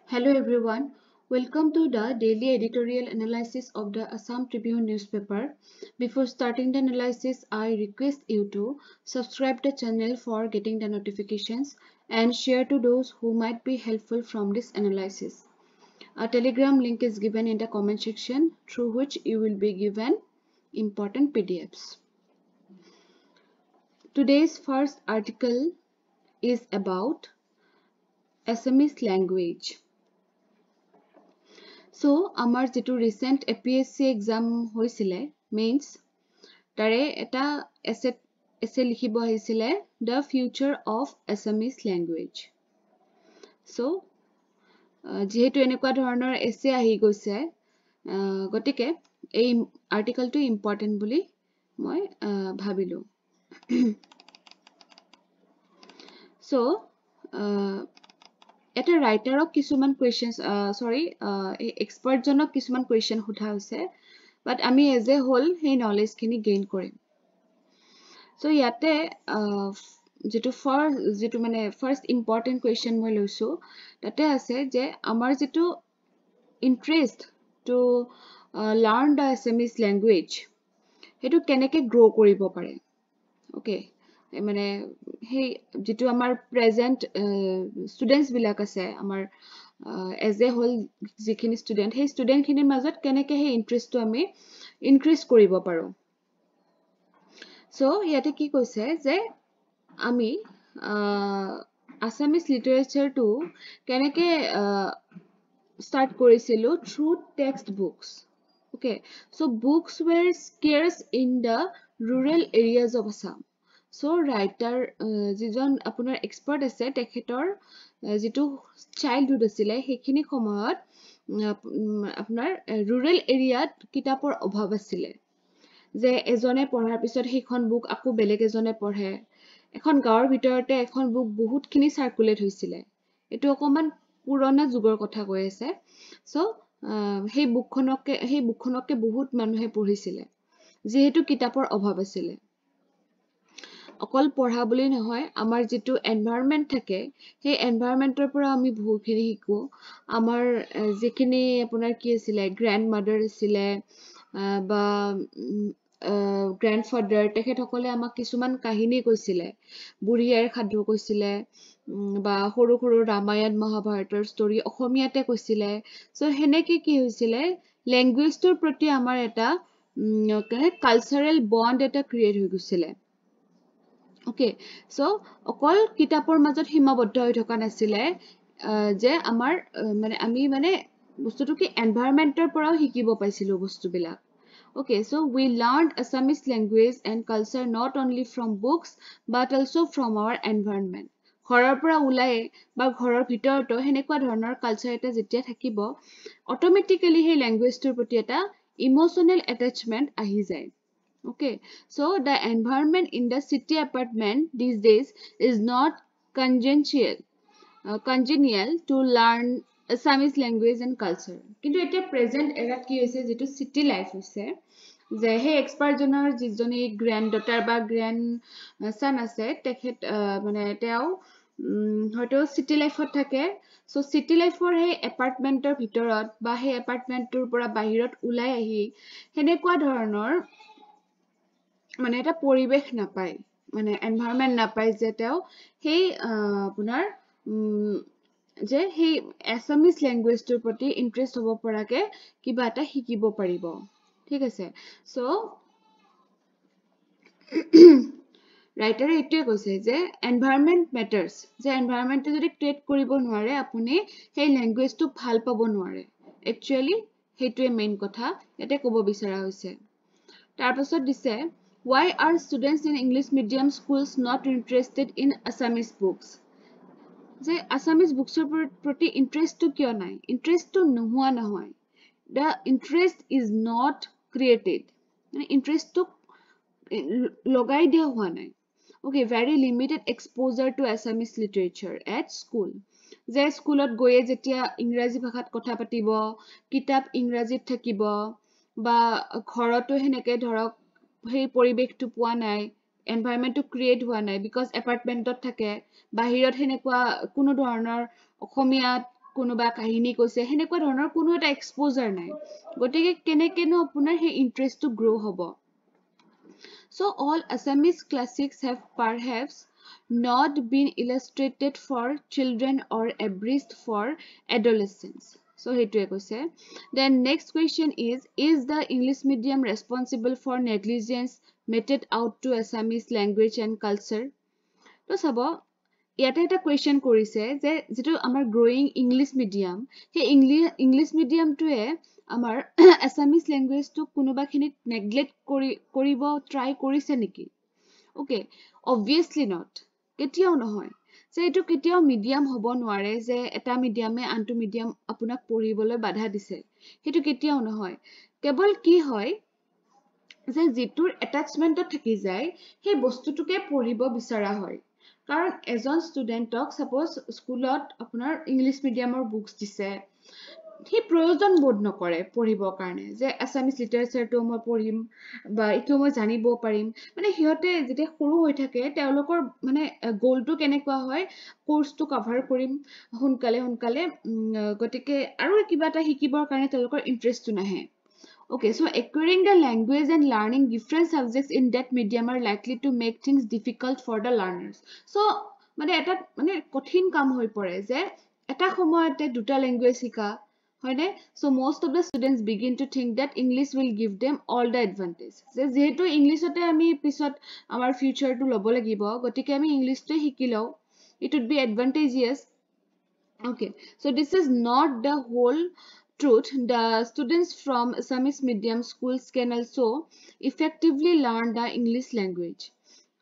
Hello everyone, welcome to the daily editorial analysis of the Assam Tribune newspaper. Before starting the analysis, I request you to subscribe the channel for getting the notifications and share to those who might be helpful from this analysis. A telegram link is given in the comment section through which you will be given important PDFs. Today's first article is about Assamese language. So, আমাৰ যেটো recent APSC exam হৈছিলে means তাৰে এটা essay লিখিব আহিছিলে the future of Assamese language. So, যেহেতু এনেকুৱা ধৰণৰ essay আহি গৈছে গতিকে এই আৰ্টিকেলটো ইম্পৰ্টেন্ট বুলি মই ভাবিলো. So, এটা ৰাইটাৰক কিছুমান questions expert জনক কিছুমান question সোধা হৈছে but আমি as a whole সেই knowledge খিনি gain কৰিম. So ইয়াতে যেটো মানে first important question মই লৈছো তাতে আছে যে আমাৰ যেটো interest to learn the Assamese language হেতু কেনেকে grow কৰিব পাৰে. Okay, মানে hey যেটো আমাৰ present students বিলাক আছে আমাৰ as a whole যিখিনি student সেই student খিনিৰ মাজত কেনেকে সেই interest টো আমি increase কৰিব পাৰো. So ইয়াতে কি কৈছে যে আমি Assamese literature টো কেনেকে start কৰিছিলো through textbooks. Okay, so books were scarce in the rural areas of Assam. So writer যিজন আপোনাৰ expert আছে তেখেতৰ যেটো childhood আছিলে সেইখিনি সময়ত আপোনাৰ rural areaত কিতাপৰ অভাৱ আছিলে যে এজনে পঢ়াৰ পিছত সেইখন বুক আকৌ বেলেগ এজনে পঢ়ে এখন গাঁৱৰ ভিতৰতে এখন বুক বহুতখিনি সাৰ্কুলেট হৈছিলে এটো অকমান পুৰণা যুগৰ কথা কৈ আছে সো সেই বুকখনকে বহুত মানুহে পঢ়িছিলে যেহেতু কিতাপৰ অভাৱ আছিলে অকল পঢ়া বুলি নহয় আমাৰ যেটো এনভায়ৰনমেন্ট থাকে সেই এনভায়ৰনমেন্টৰ পৰা আমি বহুতখিনি শিকো আমাৰ যেখিনি আপোনাৰ কি আছিলে গ্ৰ্যান্ডমাদাৰ আছিলে বা গ্ৰ্যান্ডফাদাৰ তেখেতসকলে আমাক কিছুমান কাহিনী কৈছিলে বুঢ়ীয়াৰ সাধু কৈছিলে বা সৰু সৰু ৰামায়ণ মহাভাৰতৰ ষ্টৰী অসমীয়াতে কৈছিলে সো হেনেকে কি হৈছিলে ল্যাঙ্গুৱেজটোৰ প্ৰতি আমাৰ এটা কালচাৰেল বন্ড এটা ক্ৰিয়েট হৈ গৈছিলে Okay, so অকল কিতাপৰ মাজত সীমাবদ্ধ হৈ থকা নাছিলে যে আমাৰ মানে আমি মানে বস্তুটো কি এনভায়ৰনমেন্টৰ পৰাও শিকিব পাইছিলো বস্তুবিলাক Okay, so we learned Assamese language and culture not only from books but also from our environment. ঘৰৰ পৰা উলাই বা ঘৰৰ ভিতৰতো হেনেকুৱা ধৰণৰ কালচাৰ এটা যেতিয়া থাকিব অটোমেটিক্যালি সেই ল্যাঙ্গুৱেজটোৰ প্ৰতি এটা ইমোশনাল অ্যাটাচমেন্ট আহি যায় Okay, so the environment in the city apartment these days is not congenial to learn Assamese language and culture. Kintu eta present era ki hoise jetu city life hoise je he expert jonar jijoni granddaughter ba grandson ase tekhet mane teo hoyto city life ot thake so city life or he apartment or bhitorot ba he apartment tur pora bahirot ulai ahi henekwa dhoroner মানে এটা পৰিবেশ নাপায় মানে environment নাপায় যে তেও সেই আপোনাৰ যে সেই Assamese ল্যাঙ্গুৱেজটোৰ প্ৰতি ইন্টাৰেষ্ট হ'ব পৰাকে কিবা এটা শিকিব পাৰিব ঠিক আছে সো ৰাইটাৰে এটোৱে কৈছে যে এনভায়ৰনমেন্ট ম্যাটাৰ্স যে এনভায়ৰনমেন্টটো যদি ক্ৰিয়েট কৰিব নোৱাৰে আপুনি সেই ল্যাঙ্গুৱেজটো ভাল পাব নোৱাৰে একচুয়ালি হেটোৱে মেইন কথা এতে ক'ব বিচৰা হৈছে তাৰ পাছত দিছে Why are students in English medium schools not interested in Assamese books? যে Assamese books proti interest to kyo nai? Interest to nohua nahoy. The interest is not created. Interest to logai dia hua nai. Okay, very limited exposure to Assamese literature at school. যে স্কুলত গৈয়ে যেতিয়া ইংৰাজী ভাষাত কথা পাতিব কিতাপ ইংৰাজীত থাকিব বা ঘৰতো হেনেকে ধৰক সেই পৰিবেশটো পোৱা নাই এনভায়ৰনমেন্টটো ক্ৰিয়েট হোৱা নাই বিকজ এপাৰ্টমেন্টত থাকে বাহিৰত হেনেকুৱা কোনো ধৰণৰ অসমীয়া কোনোবা কাহিনী কৈছে হেনেকুৱা ধৰণৰ কোনো এটা এক্সপোজাৰ নাই গতিকে কেনেকেনো আপোনাৰ সেই ইন্টাৰেষ্টটো গ্ৰো হ'ব so all Assamese classics have perhaps not been illustrated for children or abridged for adolescents so hetuye koise then next question is the English medium responsible for negligence meted out to Assamese language and culture to sabo ইয়াতে এটা question কৰিছে যে যেটো আমাৰ গ্ৰোইং English medium হে English মিডিয়ামটোৱে আমাৰ Assamese ল্যাঙ্গুৱেজটো কোনোবাখিনিত neglect কৰিব ট্ৰাই কৰিছে নেকি ওকে obviously not কেতিয়াও নহয় যে এটো কেতিয়াও মিডিয়াম হ'ব নোৱাৰে যে এটা মিডিয়ামে আনটো মিডিয়াম আপোনাক পঢ়িবলৈ বাধা দিছে হেতু কেতিয়াও নহয় কেৱল কি হয় যে যেটোৰ এটাচমেন্টত থাকি যায় সেই বস্তুটোকে পঢ়িব বিচৰা হয় কাৰণ এজন ষ্টুডেন্টক সাপোজ স্কুলত আপোনাৰ ইংলিশ মিডিয়ামৰ বুকস দিছে হি প্ৰয়োজন বোধ নকৰে পঢ়িবৰ কাৰণে যে আসামিজ লিটাৰেচাৰটো মই পঢ়িম বা ইটো মই জানিব পাৰিম মানে হিয়তে যেতিয়া সৰু হৈ থাকে তেওঁলোকৰ মানে গোলটো কেনেকুৱা হয় কোৰ্সটো কভাৰ কৰিম সোনকালে গতিকে আৰু কিবা এটা শিকিবৰ কাৰণে তেওঁলোকৰ ইন্টাৰেষ্টটো নাহে Okay, so acquiring the language and learning different subjects in that medium are likely to make things difficult for the learners. So, এটা কঠিন কাম হৈ পৰে যে এটা সময়তে দুটা ল্যাঙ্গুৱেজ শিকা হয়নে so most of the students begin to think that English will give them all the advantage যে যেহেতু ইংলিশতে আমি পিছত আমাৰ ফিউচাৰটো লব লাগিব গতিকে আমি ইংলিশটো শিকি লও it would be advantageous okay so this is not the whole truth the students from Assamese medium schools can also effectively learn the English language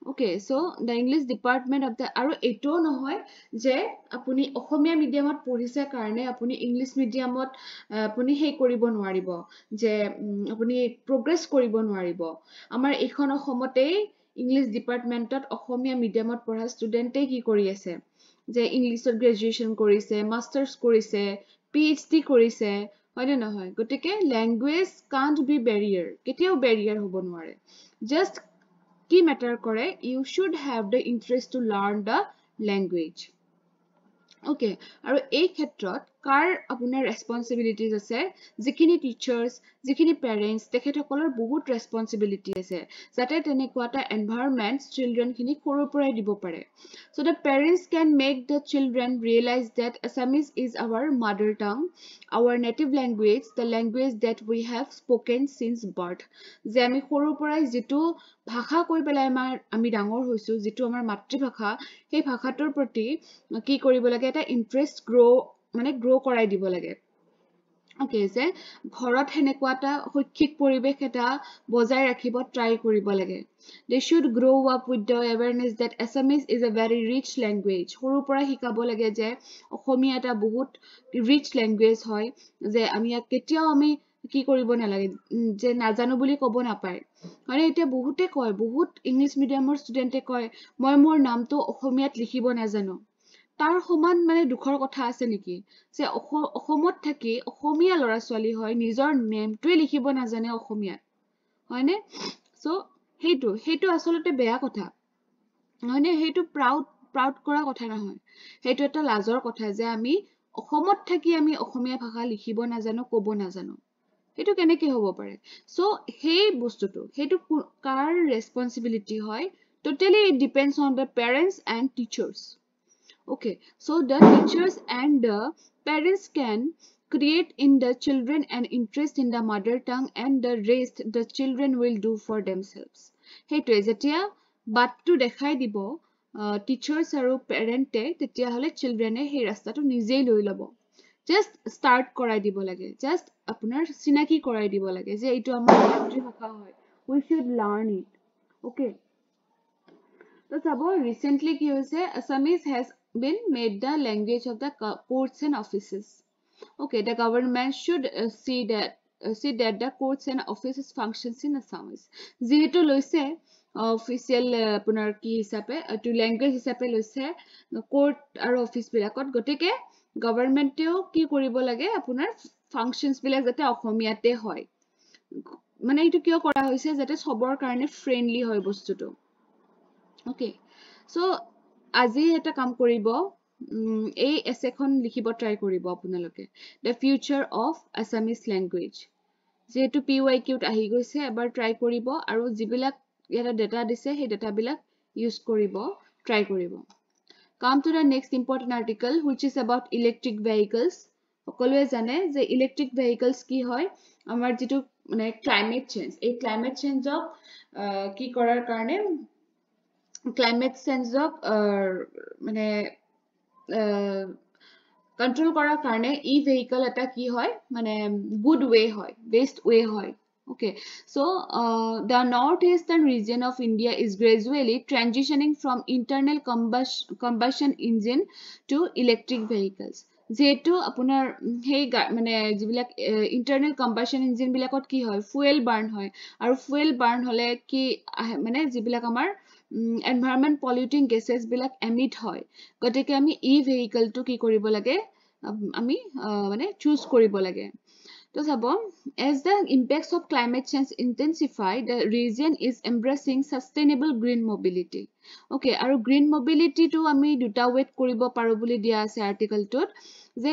okay so the English department of the aru eto nohoy je apuni ohomia mediumot porhise karone apuni English mediumot apuni hei koribo nwaribo je apuni progress koribo nwaribo amar ekhon ohomote English departmentot ohomia mediumot porha studente ki kori ase যে ইংলিশত graduation কৰিছে মাস্টাৰ্স কৰিছে PhD কৰিছে হয়নে নহয় গতিকে language can't be barrier কেতিয়াও barrier হ'ব নোৱাৰে just কি matter কৰে you should have the interest to learn the language okay আৰু এই ক্ষেত্ৰত কাৰ আপোনাৰ ৰেসপন্সিবিলিটিজ আছে যিখিনি টিচাৰ্স যিখিনি পেৰেন্টস তেখেতসকলৰ বহুত ৰেসপন্সিবিলিটি আছে যাতে তেনেকুৱা এটা এনভায়ৰনমেন্ট চিলড্ৰেন খিনি সৰুৰ পৰাই দিব পাৰে so the parents can make the children realize that Assamese is our mother tongue our native language the language that we have spoken since birth যে আমি সৰুৰ পৰাই যেটো ভাষা কৈ পেলাই আমি ডাঙৰ হৈছো যেটো আমাৰ মাতৃভাষা সেই ভাষাটোৰ প্ৰতি কি কৰিব লাগে এটা ইন্টাৰেষ্ট গ্ৰো কৰাই দিব লাগে okay যে ঘৰত হেনেকুৱাটা শৈক্ষিক পৰিবেশ এটা বজাই ৰাখিব ট্ৰাই কৰিব লাগে they should grow up with the awareness that Assamese is a very rich language সৰুৰ পৰা শিকাব লাগে যে অসমীয়া এটা বহুত rich language হয় যে আমি কেতিয়াও আমি কি কৰিব নালাগে যে নাজানো বুলি কব নাপায় মানে এটা বহুতে কয় বহুত ইংলিশ মিডিয়ামৰ ষ্টুডেন্টে কয় মই মোৰ নামটো অসমীয়াত লিখিব নাজানো তাৰ সমান মানে দুখৰ কথা আছে নেকি যে অসমত থাকি অসমীয়া লৰা ছোৱালী হয় নিজৰ নেমটোৱে লিখিব নাজানে অসমীয়াত হয়নে সো হেইটো আসলতে বেয়া কথা হয়নে হেইটো প্ৰাউড কৰা কথা নহয় হেইটো এটা লাজৰ কথা যে আমি অসমত থাকি আমি অসমীয়া ভাষা লিখিব নাজানো কব নাজানো হেইটো কেনেকৈ হ'ব পাৰে সো হেই বস্তুটো হেইটো কাৰ ৰেসপন্সিবিলিটি হয় totally it depends on the parents and teachers okay so the teachers and the parents can create in the children an interest in the mother tongue and the rest the children will do for themselves হেইটো যেতিয়া বাটটো দেখাই দিব teachers আৰু parente তেতিয়া হলে children হে ৰাস্তাটো নিজেই লৈ লব just start কৰাই দিব লাগে just আপোনাৰ চিনাকি কৰাই দিব লাগে যে এইটো আমাৰ মাতৃভাষা হয় we should learn it okay তো চাব recently কি হৈছে Assamese has been made the language of the courts and offices okay the government should see that the courts and offices functions in Assamese যেহেতু লৈছে অফিচিয়েল আপোনাৰ কি হিচাপে two language হিচাপে লৈছে কোৰ্ট আৰু অফিস বিলাকত গটিকে গভৰ্নমেন্টেও কি কৰিব লাগে আপোনাৰ ফাংচনস বিলাক যাতে অসমীয়াতে হয় মানে এইটো কিয় কৰা হৈছে যাতে সবৰ কাৰণে ফ্ৰেন্ডলি হয় বস্তুটো okay so আজি এটা কাম কৰিব এই এছেখন লিখিব ট্ৰাই কৰিব আপোনালোকে the future of Assamese language যেহেতু PYQত আহি গৈছে এবাৰ ট্ৰাই কৰিব আৰু যিবিলাক ইয়াতে ডেটা দিছে সেই ডেটাবিলাক ইউজ কৰিব ট্ৰাই কৰিব Come to the next important article which is about electric vehicles সকলোৱে জানে যে electric vehicles কি হয় আমাৰ যেটো মানে climate change এই climate change কি কৰাৰ কাৰণে climate change মানে control কৰাৰ কাৰণে vehicle এটা কি হয় মানে good way হয় best way হয় okay so the northeastern region of India is gradually transitioning from internal combustion engine to electric vehicles যেহেতু আপোনাৰ সেই মানে যিবিলাক internal combustion engine বিলাকত কি হয় fuel burn হয় আৰু fuel burn হলে কি মানে যিবিলাক আমাৰ environment polluting gases বিলাক emit হয় গতিকে আমি vehicle টো কি কৰিব লাগে আমি মানে choose কৰিব লাগে তো চাব as the impacts of climate change intensify the region is embracing sustainable green mobility okay আৰু green mobility টো আমি দুটা ৱেট কৰিব পাৰো বুলি দিয়া আছে আৰ্টিকল টোত যে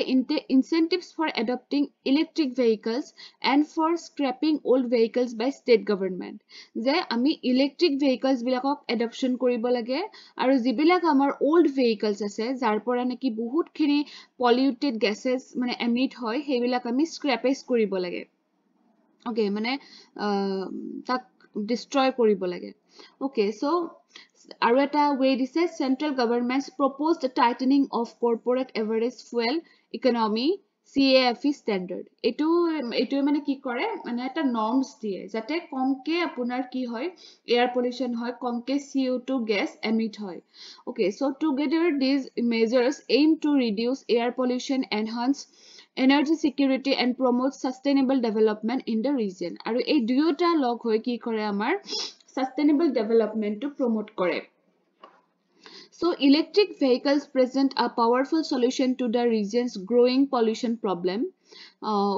incentives for adopting electric vehicles and for scrapping old vehicles by state government যে আমি electric vehicles বিলাকক adoption কৰিব লাগে আৰু যিবিলাক আমাৰ old vehicles আছে যাৰ পৰা নেকি বহুতখিনি polluted gases মানে emit হয় সেইবিলাক আমি scrappage কৰিব লাগে okay মানে তাক destroy কৰিব লাগে okay so আৰু এটা way দিছে central government's proposed tightening of corporate average fuel economy CAFE standard এটো মানে কি কৰে মানে এটা norms দিয়ে যাতে কমকে আপোনাৰ কি হয় air pollution হয় কমকে CO2 gas emit হয় okay so together these measures aim to reduce air pollution enhance energy security and promote sustainable development in the region আৰু এই দুয়োটা লগ হৈ কি কৰে আমাৰ sustainable development to promote kore. So electric vehicles present a powerful solution to the region's growing pollution problem.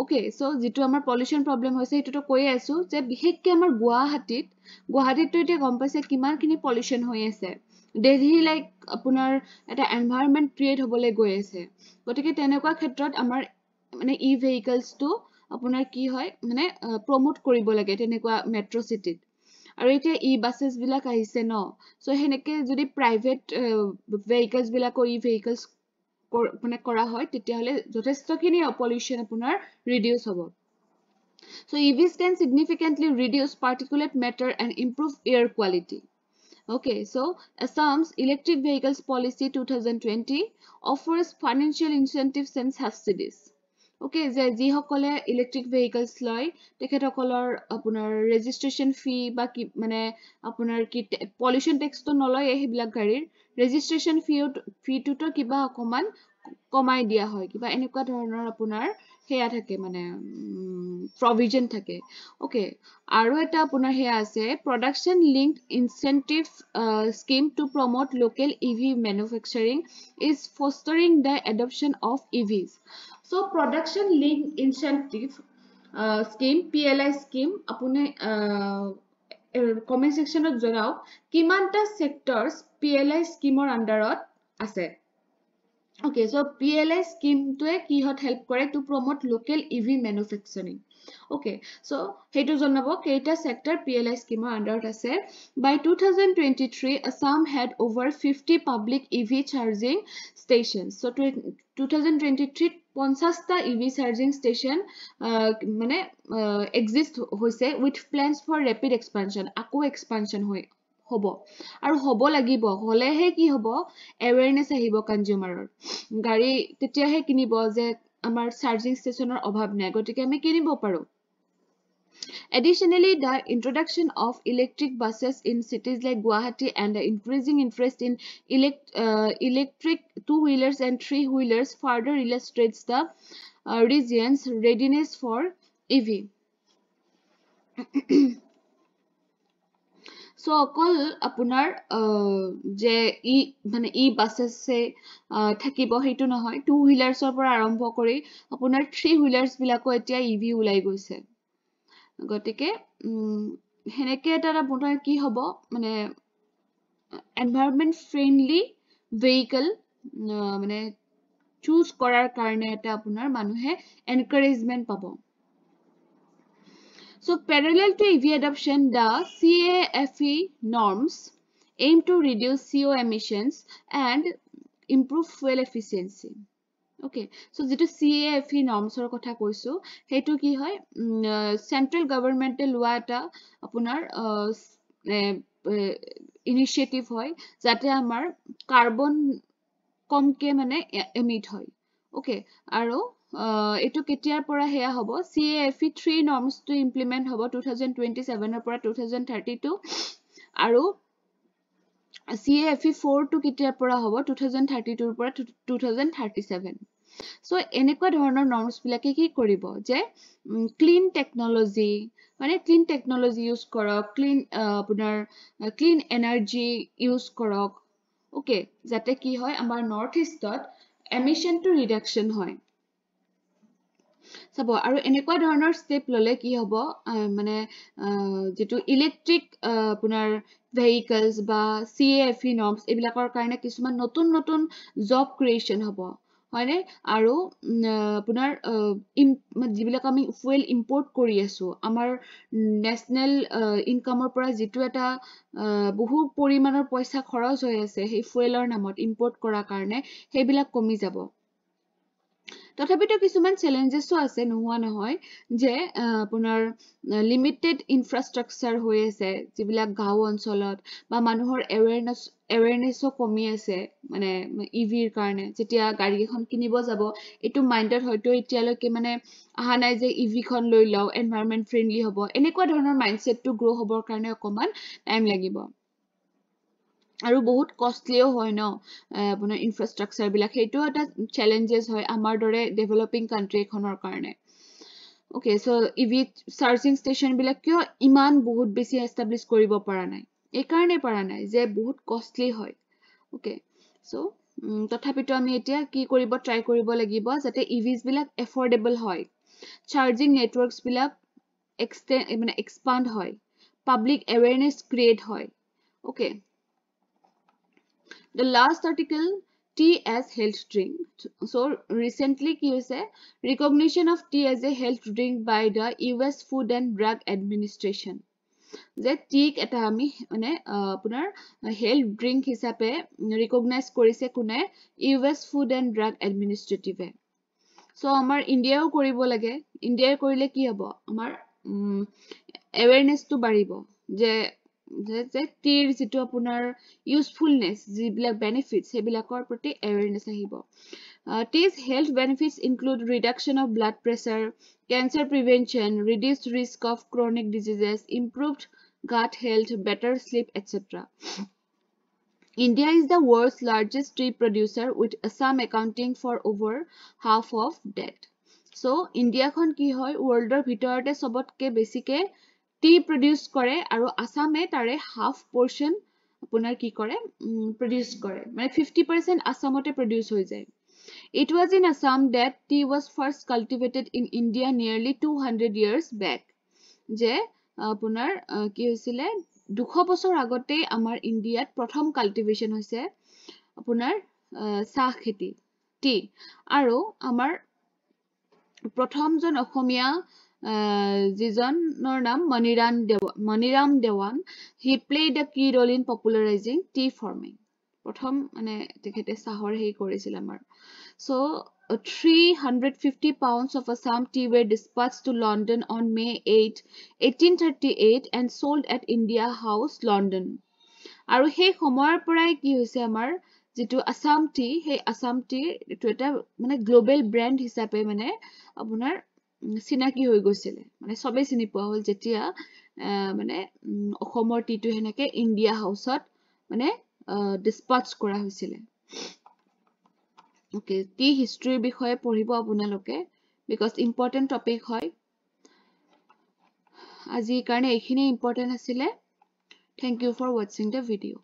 Okay, so jitu amar pollution problem hoise etu to koi asu je bihekke amar Guwahatit to ite gom paise kiman kini pollution hoi ase. Delhi like apunar eta environment create hobole goi ase. Gotike tenekwa khetrot amar mane vehicles to apunar ki hoy mane promote koribo lage tenekwa metro city আৰু এতিয়া buses বিলাক আহিছে ন so হেনেকে যদি private vehicles বিলাকো vehicles মানে কৰা হয় তেতিয়া হলে যথেষ্টখিনি pollution আপোনাৰ reduce হ'ব so EVs can significantly reduce particulate matter and improve air quality okay so Assam's electric vehicles policy 2020 offers financial incentives and subsidies okay যে যি সকলে ইলেক্ট্ৰিক ভেহিকলস লয় তেখেতসকলৰ আপোনাৰ ৰেজিষ্ট্ৰেচন ফি বা কি মানে আপোনাৰ কি পলিউশন টেক্স তো নলয় এইবিলাক গাড়ীৰ ৰেজিষ্ট্ৰেচন ফি টো কিবা অকমান কমাই দিয়া হয় কিবা এনেকুৱা ধৰণৰ আপোনাৰ হেয়া থাকে মানে provision থাকে okay আৰু এটা আপোনাৰ হেয়া আছে production linked incentive scheme to promote local EV manufacturing is fostering the adoption of EVs so production linked incentive scheme PLI scheme apune comment section ot jorao kimanta sectors PLI scheme or under ase okay so PLI scheme to ki hot help kore to promote local EV manufacturing okay so hetu janabo keita sector PLI scheme under ase by 2023 Assam had over 50 public EV charging stations so 2023 50 ta EV charging station mane exist hoise with plans for rapid expansion ako expansion hoy হব আৰু হব লাগিব হলেহে কি হব awareness আহিব কনজিউমাৰৰ গাড়ী তেতিয়াহে কিনিব যে আমাৰ চাৰ্জিং ষ্টেচনৰ অভাৱ নাই গতিকে আমি কিনিব পাৰো Additionally, the introduction of electric buses in cities like Guwahati and the increasing interest in electric two-wheelers and three-wheelers further illustrates the region's readiness for EV. So অকল আপোনাৰ যে মানে buses সে থাকিব হেতু নহয় two wheelers পৰা আৰম্ভ কৰি আপোনাৰ three wheelers বিলাকো এতিয়া EV উলাই গৈছে গটিকে হেনেকে এটা আপোনাৰ কি হ'ব মানে environment friendly vehicle মানে চুজ কৰাৰ কাৰণে এটা আপোনাৰ মানুহে এনকাৰেজমেন্ট পাব So parallel to EV adoption, the CAFE norms aim to reduce CO emissions and improve fuel efficiency. Okay, so যেটো CAFE norms or কথা কৈছো হেতু কি হয় সেন্ট্রাল গভর্নমেন্টে লোৱা এটা আপোনাৰ ইনিশিয়েটিভ হয় যাতে আমাৰ কাৰ্বন কমকে মানে এমিট হয় ওকে আৰু এটো কেতিয়াৰ পৰা হেয়া হ'ব CAFE 3 norms to implement হ'ব 2027 ৰ পৰা 2032 আৰু CAFE 4 to কেতিয়াৰ পৰা হ'ব 2032 ৰ পৰা 2037 so এনেকুৱা ধৰণৰ norms বিলাকে কি কৰিব যে ক্লিন টেকনলজি মানে ক্লিন টেকনলজি ইউজ কৰক ক্লিন আপোনাৰ ক্লিন এনাৰ্জি ইউজ কৰক ওকে যাতে কি হয় আমাৰ নৰ্থ ইষ্টত এমিশন টু ৰিডাকশন হয় চাব আৰু এনেকুৱা ধৰণৰ স্টেপ ললে কি হ'ব মানে যেটো ইলেক্ট্ৰিক আপোনাৰ ভেহিকলস বা CAFE norms এবিলাকৰ কাৰণে কিছুমান নতুন নতুন জব ক্ৰিয়েচন হ'ব হয়নে আৰু আপোনাৰ যিবিলাক আমি ফুয়েল ইম্পোৰ্ট কৰি আছো আমাৰ নেশনেল ইনকামৰ পৰা যেটো এটা বহু পৰিমাণৰ পইচা খৰচ হৈ আছে সেই ফুয়েলৰ নামত ইম্পোৰ্ট কৰাৰ কাৰণে সেইবিলাক কমি যাব তথাপিতো কিছুমান চ্যালেঞ্জেসও আছে নোহোৱা নহয় যে আপোনাৰ লিমিটেড ইনফ্ৰাষ্ট্ৰাকচাৰ হৈ আছে যিবিলাক গাঁও অঞ্চলত বা মানুহৰ এৱেৰনেসও কমি আছে মানে ইভিৰ কাৰণে যেতিয়া গাড়ী এখন কিনিব যাব এটো মাইন্ডত হয়তো এতিয়ালৈকে মানে আহা নাই যে ইভি খন লৈ লও এনভায়ৰনমেন্ট ফ্ৰেন্ডলি হ'ব এনেকুৱা ধৰণৰ মাইন্ডসেটটো গ্ৰো হ'বৰ কাৰণে অকমান টাইম লাগিব আৰু বহুত কষ্টলিও হয় ন আপোনাৰ ইনফ্ৰাষ্ট্ৰাকচাৰ বিলাক হেতু এটা চ্যালেঞ্জেস হয় আমাৰ দৰে ডেভেলপিং কান্ট্ৰি এখনৰ কাৰণে okay so EV charging station বিলাক কিয় ইমান বহুত বেছি এস্টাবলিশ কৰিব পৰা নাই এই কাৰণে পৰা নাই যে বহুত কষ্টলি হয় ওকে সো তথাপিতো আমি এতিয়া কি কৰিব ট্ৰাই কৰিব লাগিব যাতে ইভিস বিলাক এফৰ্ডেবল হয় চাৰ্জিং নেটৱৰ্কস বিলাক মানে এক্সপান্ড হয় পাব্লিক এৱেৰনেস ক্ৰিয়েট হয় okay The last article, tea as health drink. So recently, recognition of tea as a health drink by the US Food and Drug Administration. যে টিক এটা আমি মানে আপোনাৰ হেলথ ড্ৰিংক হিচাপে ৰিকগনাইজ কৰিছে কোনে US Food and Drug Administrative so আমাৰ ইণ্ডিয়াও কৰিব লাগে ইণ্ডিয়াৰ কৰিলে কি হ'ব আমাৰ এৱেৰনেসটো বাঢ়িব যে যে টিৰ যেটো আপোনাৰ ইউজফুলনেস যিবিলাক বেনিফিটস হেবিলাকৰ প্ৰতি এৱেৰনেস আহিব টি's health benefits include reduction of blood pressure cancer prevention reduced risk of chronic diseases improved gut health better sleep etc India is the world's largest tea producer with Assam accounting for over half of that so India khon ki hoy world er bhitorate sobotke besike tea produce কৰে আৰু আসামে তাৰে half portion আপোনাৰ কি কৰে produce কৰে মানে 50% আসামতে produce হৈ যায় It was in Assam that tea was first cultivated in India nearly 200 years back যে আপোনাৰ কি হৈছিলে 200 বছৰ আগতে আমাৰ ইন্ডিয়াত প্ৰথম কাল্টিভেশন হৈছে আপোনাৰ চাহ খেতি টি আৰু আমাৰ প্ৰথমজন অসমীয়া যিজনৰ নাম Maniram Dewan he played a key role in popularizing tea farming প্ৰথম মানে তেখেতে চাহৰ হেই কৰিছিল আমাৰ so 350 pounds of Assam tea were dispatched to London on May 8 1838 and sold at India House London আৰু সেই সময়ৰ পৰাই কি হৈছে আমাৰ যেটো আসাম টি হে আসাম টি এটো এটা মানে গ্লোবাল ব্র্যান্ড হিচাপে মানে আপোনাৰ চিনাকি হৈ গৈছিল মানে সবে চিনি পোৱা হল যেতিয়া মানে অসমৰ টিটো হেনেকে ইন্ডিয়া হাউসত মানে ডিসপাচ কৰা হৈছিল ওকে টি হিষ্ট্ৰি বিষয়ে পঢ়িব আপোনালোকে বিকজ ইম্পৰ্টেন্ট টপিক হয় আজি কাৰণে এইখিনি ইম্পৰ্টেন্ট আছিল Thank you for watching the video.